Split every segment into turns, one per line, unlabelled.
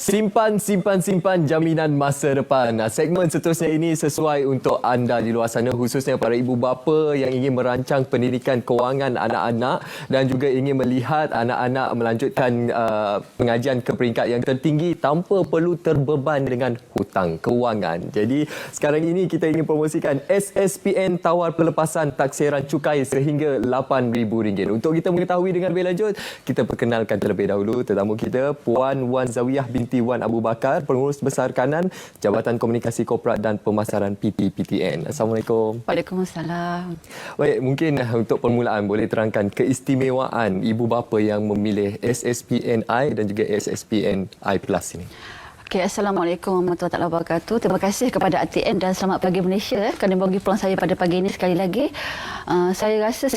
Simpan, simpan, simpan jaminan masa depan. Segmen seterusnya ini sesuai untuk anda di luar sana, khususnya para ibu bapa yang ingin merancang pendidikan kewangan anak-anak dan juga ingin melihat anak-anak melanjutkan pengajian ke peringkat yang tertinggi tanpa perlu terbeban dengan hutang kewangan. Jadi sekarang ini kita ingin promosikan SSPN tawar pelepasan taksiran cukai sehingga RM8,000. Untuk kita mengetahui dengan lebih lanjut, kita perkenalkan terlebih dahulu tetamu kita, Puan Wan Zawiyah binti Wan Abu Bakar, Pengurus Besar Kanan Jabatan Komunikasi Korporat dan Pemasaran PT-PTN. Assalamualaikum.
Waalaikumsalam.
Baik, mungkin untuk permulaan boleh terangkan keistimewaan ibu bapa yang memilih SSPNI dan juga SSPNI Plus ini.
Okay, Assalamualaikum warahmatullahi wabarakatuh. Terima kasih kepada ATN dan Selamat Pagi Malaysia kerana bagi peluang saya pada pagi ini sekali lagi. Saya rasa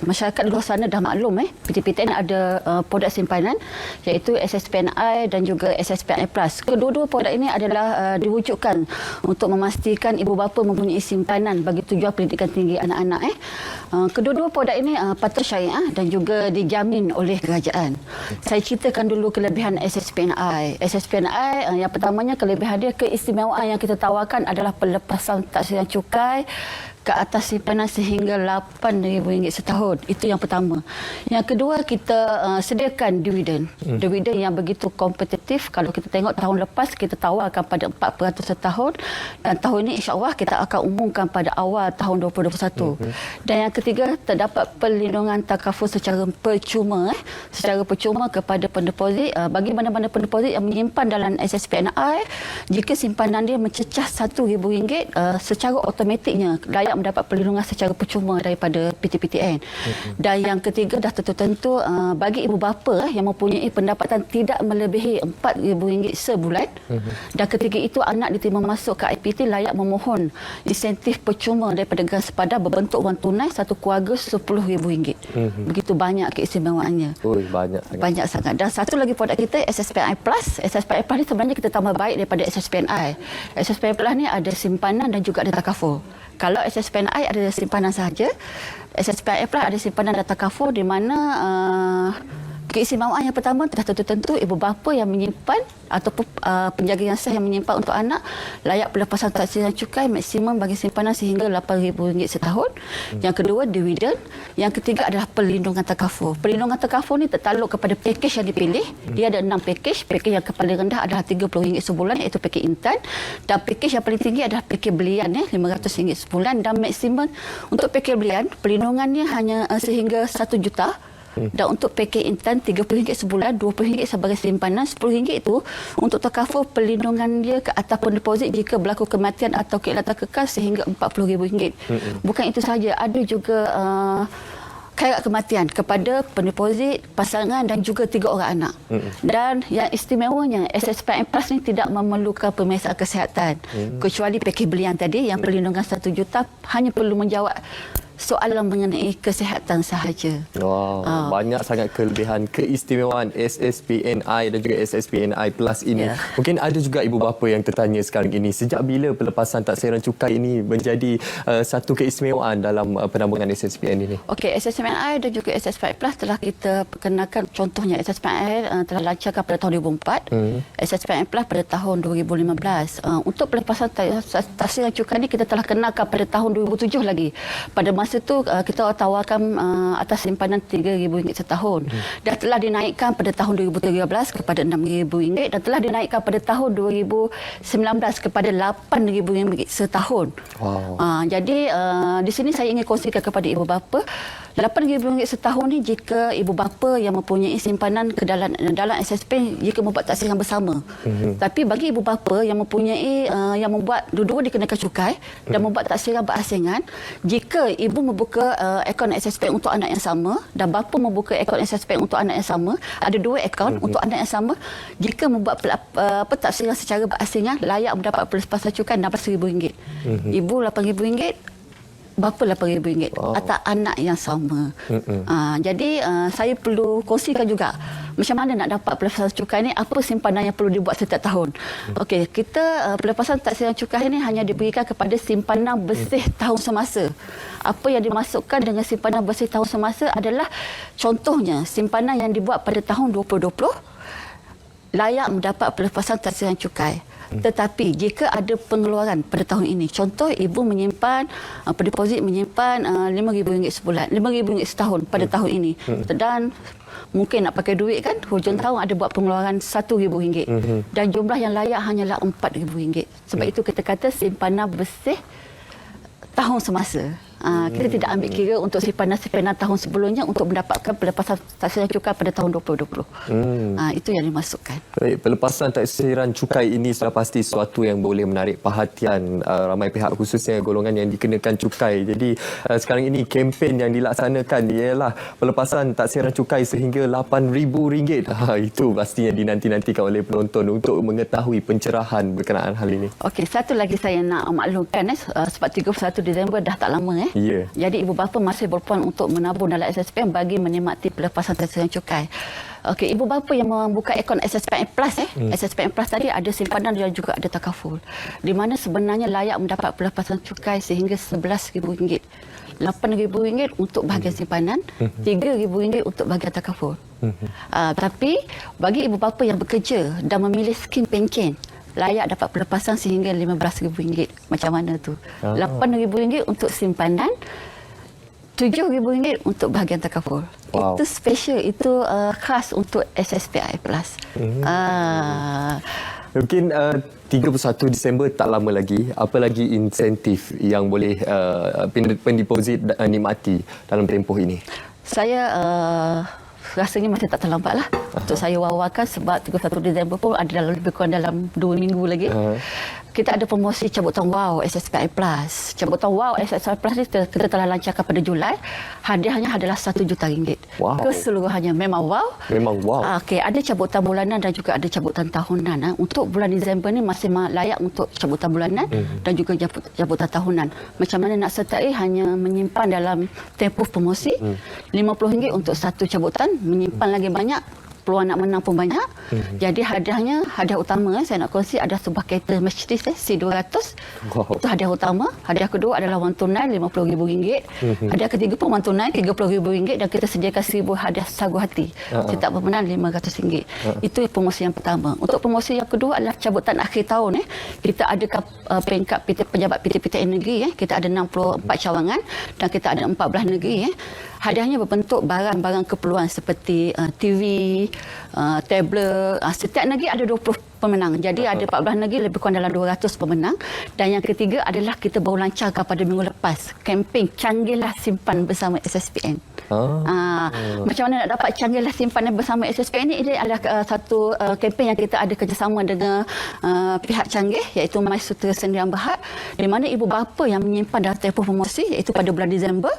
masyarakat di luar sana dah maklum PT-PTN ada produk simpanan iaitu SSPNI dan juga SSPNI Plus. Kedua-dua produk ini adalah diwujudkan untuk memastikan ibu bapa mempunyai simpanan bagi tujuan pendidikan tinggi anak-anak. Kedua-dua produk ini patut syariah dan juga dijamin oleh kerajaan. Saya ceritakan dulu kelebihan SSPNI. SSPNI yang pertamanya kelebihan dia, keistimewaan yang kita tawarkan adalah pelepasan taksiran cukai ke atas simpanan sehingga RM8,000 setahun. Itu yang pertama. Yang kedua, kita sediakan dividen. Dividen yang begitu kompetitif. Kalau kita tengok tahun lepas, kita tawarkan pada 4% setahun. Dan tahun ini insya-Allah kita akan umumkan pada awal tahun 2021. Dan yang ketiga, terdapat perlindungan takaful secara percuma. Secara percuma kepada pendeposit. Bagi mana-mana pendeposit yang menyimpan dalam SSPNI, jika simpanan dia mencecah RM1,000, secara automatiknya layak mendapat perlindungan secara percuma daripada PT-PTN. Dan yang ketiga, dah tentu-tentu bagi ibu bapa yang mempunyai pendapatan tidak melebihi RM4,000 sebulan, dan ketika itu anak diterima masuk ke IPT, layak memohon insentif percuma daripada negara sepadan berbentuk wang tunai satu keluarga RM10,000. Begitu banyak keistimewaannya. Banyak sangat. Dan satu lagi produk kita, SSPNI Plus. SSPNI Plus ni sebenarnya kita tambah baik daripada SSPNI. SSPNI Plus ni ada simpanan dan juga ada takaful. Kalau SSPNI ada simpanan sahaja, SSPNI Plus ada simpanan dan takaful, di mana keistimewaan yang pertama dah tentu-tentu ibu bapa yang menyimpan ataupun penjaga yang sah yang menyimpan untuk anak layak pelepasan taksiran cukai maksimum bagi simpanan sehingga RM8,000 setahun. Yang kedua, dividen. Yang ketiga adalah perlindungan takaful. Perlindungan takaful ni tertakluk kepada pakej yang dipilih. Dia ada 6 pakej. Pakej yang paling rendah adalah RM30 sebulan iaitu pakej Intan, dan pakej yang paling tinggi adalah pakej belian RM500 sebulan, dan maksimum untuk pakej belian perlindungannya hanya sehingga RM1 juta. Dan untuk pakej Intan RM30 sebulan, RM20 sebagai simpanan, RM10 itu untuk takaful perlindungan dia ke atas pendeposit jika berlaku kematian atau kehilangan kekal sehingga RM40,000. Bukan itu sahaja, ada juga khairat kematian kepada pendeposit, pasangan dan juga 3 orang anak. Dan yang istimewanya, SSPNI Plus ni tidak memerlukan pemeriksaan kesihatan. Kecuali pakej belian tadi yang perlindungan RM1 juta hanya perlu menjawab soalan mengenai kesihatan sahaja.
Banyak sangat kelebihan keistimewaan SSPNI dan juga SSPNI Plus ini. Mungkin ada juga ibu bapa yang tertanya sekarang ini, sejak bila pelepasan taksiran cukai ini menjadi satu keistimewaan dalam penambungan SSPN ini? Okey,
SSPNI dan juga SSPNI Plus telah kita perkenalkan. Contohnya SSPNI telah lancarkan pada tahun 2004, SSPNI Plus pada tahun 2015. Untuk pelepasan taksiran cukai ini kita telah kenalkan pada tahun 2007 lagi. Pada masa itu kita tawarkan atas simpanan RM3,000 setahun. Dan telah dinaikkan pada tahun 2013 kepada RM6,000 dan telah dinaikkan pada tahun 2019 kepada RM8,000 setahun. Jadi di sini saya ingin kongsikan kepada ibu bapa, RM8,000 setahun ni jika ibu bapa yang mempunyai simpanan ke dalam SSP jika membuat taksiran bersama. Tapi bagi ibu bapa yang mempunyai yang membuat dua-dua dikenakan cukai dan membuat taksiran berasingan, jika ibu membuka akaun SSP untuk anak yang sama dan bapa membuka akaun SSP untuk anak yang sama, ada 2 akaun untuk anak yang sama, jika membuat taksiran secara berasingan, layak mendapat pelepasan cukai RM16,000. Ibu RM8,000, bapa RM8,000 atas anak yang sama. Jadi saya perlu kongsikan juga macam mana nak dapat pelepasan cukai ni, apa simpanan yang perlu dibuat setiap tahun. Okey, kita pelepasan taksiran cukai ni hanya diberikan kepada simpanan bersih tahun semasa. Apa yang dimasukkan dengan simpanan bersih tahun semasa adalah contohnya simpanan yang dibuat pada tahun 2020, layak mendapat pelepasan taksiran cukai. Tetapi jika ada pengeluaran pada tahun ini, contoh ibu menyimpan pendeposit menyimpan RM5,000 sebulan, RM5,000 setahun pada tahun ini, dan mungkin nak pakai duit kan, hujung tahun ada buat pengeluaran RM1,000 dan jumlah yang layak hanyalah RM4,000. Sebab itu kita kata simpanan bersih tahun semasa. Kita tidak ambil kira untuk simpanan tahun sebelumnya untuk mendapatkan pelepasan taksiran cukai pada tahun 2020. Itu yang dimasukkan.
Baik, pelepasan taksiran cukai ini sudah pasti sesuatu yang boleh menarik perhatian ramai pihak, khususnya golongan yang dikenakan cukai. Jadi sekarang ini kempen yang dilaksanakan ialah pelepasan taksiran cukai sehingga RM8,000. Itu pastinya dinanti-nantikan oleh penonton untuk mengetahui pencerahan berkenaan hal ini.
Okey, satu lagi saya nak maklumkan sebab 31 Disember dah tak lama
Ya.
Jadi ibu bapa masih berpeluang untuk menabung dalam SSPN bagi menikmati pelepasan taksiran cukai. Okey, ibu bapa yang membuka akaun SSPN Plus SSPN Plus tadi ada simpanan dan juga ada takaful, di mana sebenarnya layak mendapat pelepasan cukai sehingga RM11,000, RM8,000 untuk bahagian simpanan, RM3,000 untuk bahagian takaful. Tapi bagi ibu bapa yang bekerja dan memilih skim pencen, layak dapat pelepasan sehingga RM15,000. Macam mana tu? RM8,000 untuk simpanan, RM7,000 untuk bahagian takaful.
Wow.
Itu special, itu khas untuk SSPI Plus.
Mungkin 31 Disember tak lama lagi. Apa lagi insentif yang boleh pendeposit nikmati dalam tempoh ini?
Saya rasanya masih tak terlambat lah untuk saya wawarkan, sebab 31 Disember pun ada lebih kurang dalam 2 minggu lagi. Kita ada promosi cabutan WOW SSPI Plus. Cabutan WOW SSPI Plus ni kita telah lancarkan pada Julai. Hadiahnya adalah RM1 juta.
Wow.
Keseluruhannya memang wow.
Memang wow.
Okey, ada cabutan bulanan dan juga ada cabutan tahunan. Untuk bulan Disember ni masih layak untuk cabutan bulanan dan juga cabutan tahunan. Macam mana nak sertai? Hanya menyimpan dalam tempoh promosi RM50 untuk satu cabutan, menyimpan lagi banyak, peluang nak menang pun banyak. Jadi hadiah utama saya nak kongsi ada sebuah kereta Mercedes C200.
Wow.
Itu hadiah utama. Hadiah kedua adalah wang tunai RM50,000. Hadiah ketiga pun wang tunai RM30,000 dan kita sediakan 1,000 hadiah sagu hati. Setiap pemenang RM500. Itu promosi yang pertama. Untuk promosi yang kedua adalah cabutan akhir tahun. Kita ada peringkat pejabat PTPTN negeri. Kita ada 64 cawangan dan kita ada 14 negeri. Hadiahnya berbentuk barang-barang keperluan seperti TV, tablet. Setiap negeri ada 20 pemenang. Jadi ada 14 negeri, lebih kurang dalam 200 pemenang. Dan yang ketiga adalah kita baru lancarkan pada minggu lepas kempen Canggihlah Simpan Bersama SSPN. Macam mana nak dapat Canggihlah Simpan Bersama SSPN ini adalah satu kempen yang kita ada kerjasama dengan pihak Canggih, iaitu My Sutera Sendirian Berhad, di mana ibu bapa yang menyimpan dalam tempoh promosi iaitu pada bulan Disember,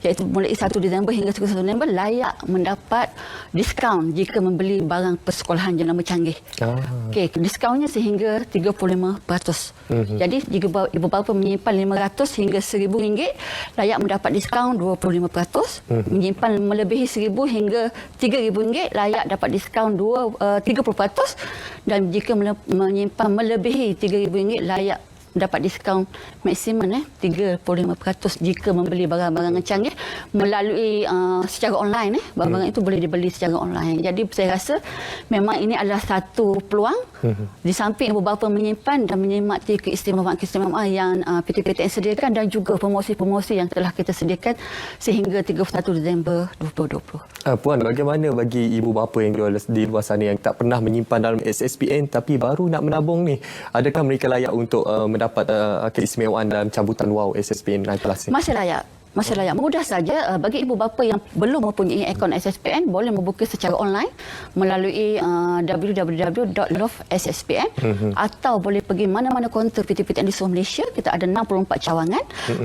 iaitu mulai 1 Disember hingga 31 Disember, layak mendapat diskaun jika membeli barang persekolahan jenama Canggih. Okey, diskaunnya sehingga 35%. Jadi jika ibu bapa menyimpan RM500 hingga RM1,000, layak mendapat diskaun 25%. Menyimpan melebihi RM1,000 hingga RM3,000, layak dapat diskaun 30%. Dan jika menyimpan melebihi RM3,000, layak dapat diskaun maksimum 35% jika membeli barang-barang Canggih melalui secara online. Barang-barang itu boleh dibeli secara online. Jadi saya rasa memang ini adalah satu peluang di samping ibu bapa menyimpan dan menikmati keistimewaan yang PTPTN sediakan dan juga promosi-promosi yang telah kita sediakan sehingga 31 Disember 2020.
Puan, bagaimana bagi ibu bapa yang di luar sana yang tak pernah menyimpan dalam SSPN tapi baru nak menabung ni? Adakah mereka layak untuk mendapat keistimewaan dalam cabutan WOW SSPN Plus ni?
Masih layak. Mudah saja bagi ibu bapa yang belum mempunyai akaun SSPN boleh membuka secara online melalui www.lovesspn atau boleh pergi mana-mana kaunter PTPTN di seluruh Malaysia. Kita ada 64 cawangan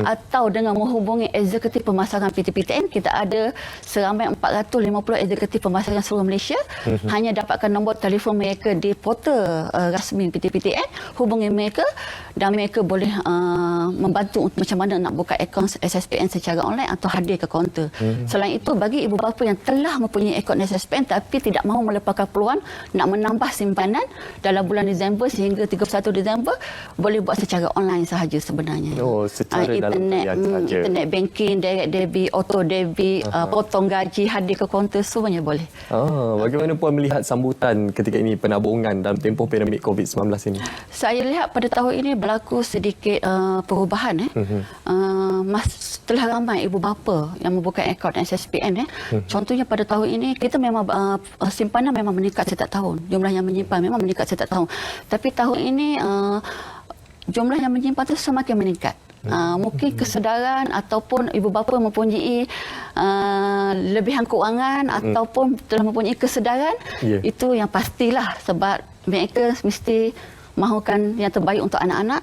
atau dengan menghubungi eksekutif pemasaran PTPTN. Kita ada seramai 450 eksekutif pemasaran seluruh Malaysia. Hanya dapatkan nombor telefon mereka di portal rasmi PTPTN. Hubungi mereka dan mereka boleh membantu macam mana nak buka akaun SSPN secara online atau hadir ke kaunter. Selain itu, bagi ibu bapa yang telah mempunyai akaun SSPN tapi tidak mahu melepaskan peluang nak menambah simpanan dalam bulan Disember sehingga 31 Disember, boleh buat secara online sahaja sebenarnya.
Oh, secara dalam talian sahaja.
Internet banking, direct debit, auto debit, potong gaji, hadir ke kaunter, semuanya boleh.
Bagaimana Puan melihat sambutan ketika ini penabungan dalam tempoh pandemik COVID-19 ini?
Saya lihat pada tahun ini berlaku sedikit perubahan. Telah ramai ibu bapa yang membuka akaun SSPN. Contohnya pada tahun ini kita memang simpanan memang meningkat setiap tahun. Jumlah yang menyimpan memang meningkat setiap tahun. Tapi tahun ini jumlah yang menyimpan itu semakin meningkat. Mungkin kesedaran ataupun ibu bapa mempunyai lebihan kewangan ataupun telah mempunyai kesedaran, itu yang pastilah sebab mereka mesti mahukan yang terbaik untuk anak-anak,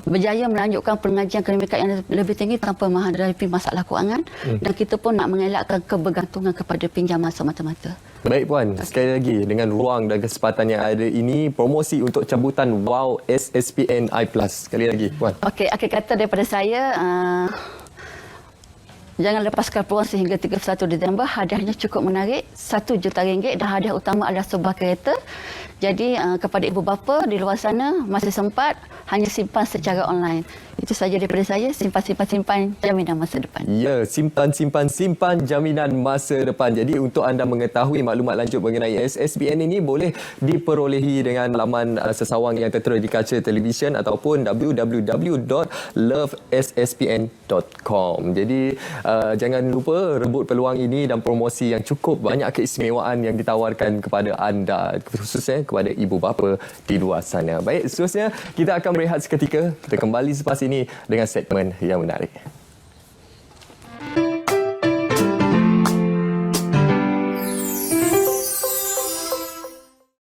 berjaya melanjutkan pengajian akademik yang lebih tinggi tanpa menghadapi masalah kewangan, dan kita pun nak mengelakkan kebergantungan kepada pinjaman semata-mata.
Baik Puan, sekali lagi dengan ruang dan kesempatan yang ada ini, promosi untuk cabutan WOW SSPN I+. Sekali lagi Puan.
Okey, akhir kata daripada saya, jangan lepaskan peluang sehingga 31 Disember. Hadiahnya cukup menarik, RM1 juta dan hadiah utama adalah sebuah kereta. Jadi kepada ibu bapa di luar sana, masih sempat, hanya simpan secara online. Itu saja daripada saya. Simpan jaminan masa depan.
Ya, simpan jaminan masa depan. Jadi untuk anda mengetahui maklumat lanjut mengenai SSPN ini, boleh diperolehi dengan laman sesawang yang tertera di kaca televisyen ataupun www.lovesspn.com. Jadi jangan lupa rebut peluang ini dan promosi yang cukup banyak keistimewaan yang ditawarkan kepada anda, khususnya kepada ibu bapa di luar sana. Baik, seterusnya kita akan berehat seketika. Kita kembali selepas ini dengan segmen yang menarik.